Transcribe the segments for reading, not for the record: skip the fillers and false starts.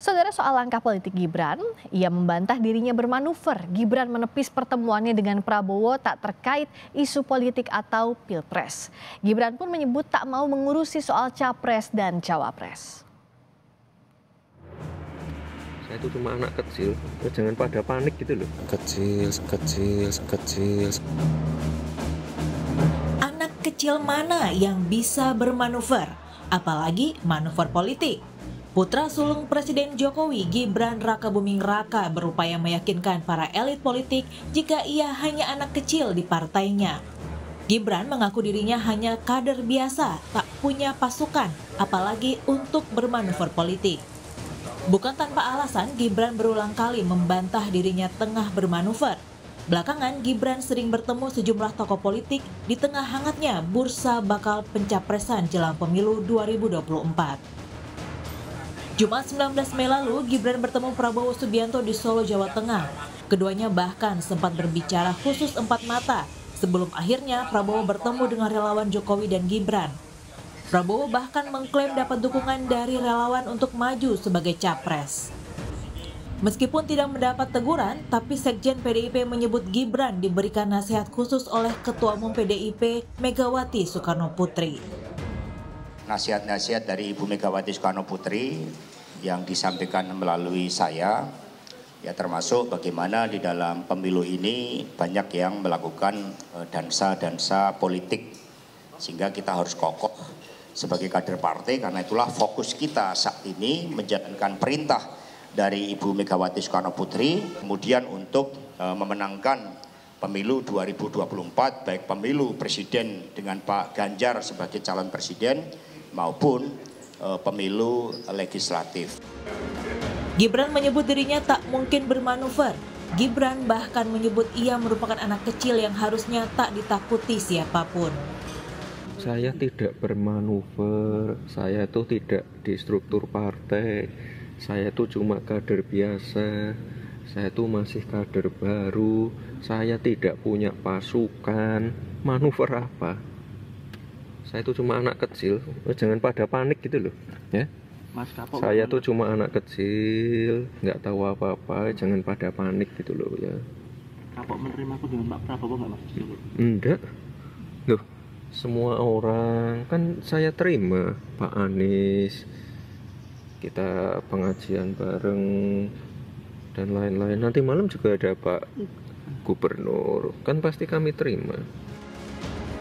Saudara, soal langkah politik Gibran, ia membantah dirinya bermanuver. Gibran menepis pertemuannya dengan Prabowo tak terkait isu politik atau pilpres. Gibran pun menyebut tak mau mengurusi soal capres dan cawapres. Saya itu cuma anak kecil, jangan pada panik gitu loh. Kecil. Anak kecil mana yang bisa bermanuver, apalagi manuver politik? Putra sulung Presiden Jokowi, Gibran Rakabuming Raka, berupaya meyakinkan para elit politik jika ia hanya anak kecil di partainya. Gibran mengaku dirinya hanya kader biasa, tak punya pasukan, apalagi untuk bermanuver politik. Bukan tanpa alasan, Gibran berulang kali membantah dirinya tengah bermanuver. Belakangan, Gibran sering bertemu sejumlah tokoh politik di tengah hangatnya bursa bakal pencapresan jelang pemilu 2024. Jumat 19 Mei lalu, Gibran bertemu Prabowo Subianto di Solo, Jawa Tengah. Keduanya bahkan sempat berbicara khusus empat mata sebelum akhirnya Prabowo bertemu dengan relawan Jokowi dan Gibran. Prabowo bahkan mengklaim dapat dukungan dari relawan untuk maju sebagai capres. Meskipun tidak mendapat teguran, tapi Sekjen PDIP menyebut Gibran diberikan nasihat khusus oleh Ketua Umum PDIP Megawati Soekarno Putri. Nasihat-nasihat dari Ibu Megawati Soekarno Putri yang disampaikan melalui saya, ya termasuk bagaimana di dalam pemilu ini banyak yang melakukan dansa-dansa politik, sehingga kita harus kokoh sebagai kader partai. Karena itulah fokus kita saat ini menjalankan perintah dari Ibu Megawati Soekarno Putri, kemudian untuk memenangkan pemilu 2024, baik pemilu presiden dengan Pak Ganjar sebagai calon presiden maupun pemilu legislatif. Gibran menyebut dirinya tak mungkin bermanuver. Gibran bahkan menyebut ia merupakan anak kecil yang harusnya tak ditakuti siapapun. Saya tidak bermanuver, saya itu tidak di struktur partai, saya itu cuma kader biasa, saya itu masih kader baru, saya tidak punya pasukan, manuver apa? Saya itu cuma anak kecil, jangan pada panik gitu loh, ya. Mas Kapok, saya tuh cuma anak kecil, nggak tahu apa-apa, jangan pada panik gitu loh ya. Kapok menerima aku dengan Pak Prabowo nggak Mas? Enggak, loh semua orang kan saya terima, Pak Anies, kita pengajian bareng dan lain-lain. Nanti malam juga ada Pak Gubernur, kan pasti kami terima.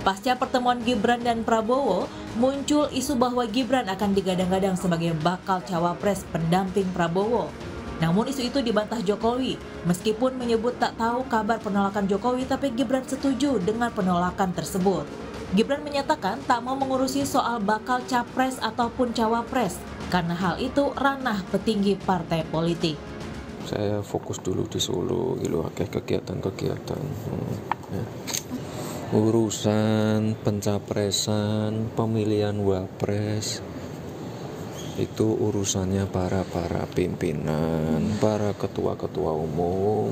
Pasca pertemuan Gibran dan Prabowo, muncul isu bahwa Gibran akan digadang-gadang sebagai bakal cawapres pendamping Prabowo. Namun isu itu dibantah Jokowi, meskipun menyebut tak tahu kabar penolakan Jokowi, tapi Gibran setuju dengan penolakan tersebut. Gibran menyatakan tak mau mengurusi soal bakal capres ataupun cawapres, karena hal itu ranah petinggi partai politik. Saya fokus dulu di Solo, gitu, kegiatan-kegiatan. Ya. Urusan pencapresan, pemilihan wapres itu urusannya para pimpinan, para ketua-ketua umum.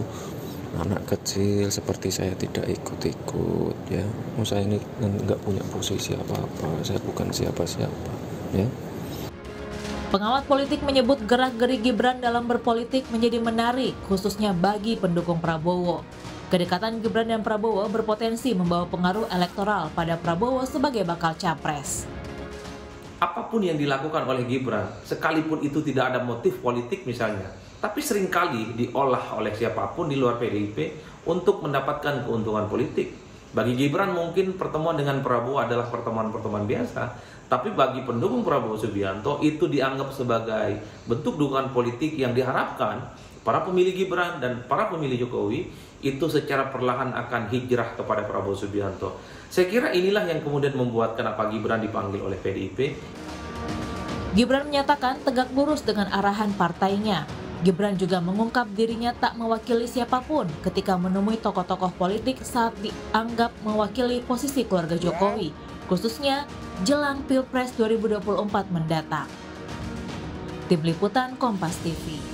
Anak kecil seperti saya tidak ikut-ikut, ya. Saya ini nggak punya posisi apa-apa, saya bukan siapa-siapa, ya. Pengawat politik menyebut gerak-gerik Gibran dalam berpolitik menjadi menarik, khususnya bagi pendukung Prabowo. Kedekatan Gibran dan Prabowo berpotensi membawa pengaruh elektoral pada Prabowo sebagai bakal capres. Apapun yang dilakukan oleh Gibran, sekalipun itu tidak ada motif politik misalnya, tapi seringkali diolah oleh siapapun di luar PDIP untuk mendapatkan keuntungan politik. Bagi Gibran mungkin pertemuan dengan Prabowo adalah pertemuan-pertemuan biasa, tapi bagi pendukung Prabowo Subianto itu dianggap sebagai bentuk dukungan politik yang diharapkan para pemilih Gibran dan para pemilih Jokowi itu secara perlahan akan hijrah kepada Prabowo Subianto. Saya kira inilah yang kemudian membuat kenapa Gibran dipanggil oleh PDIP. Gibran menyatakan tegak lurus dengan arahan partainya. Gibran juga mengungkap dirinya tak mewakili siapapun ketika menemui tokoh-tokoh politik saat dianggap mewakili posisi keluarga Jokowi, khususnya jelang Pilpres 2024 mendatang. Tim Liputan Kompas TV.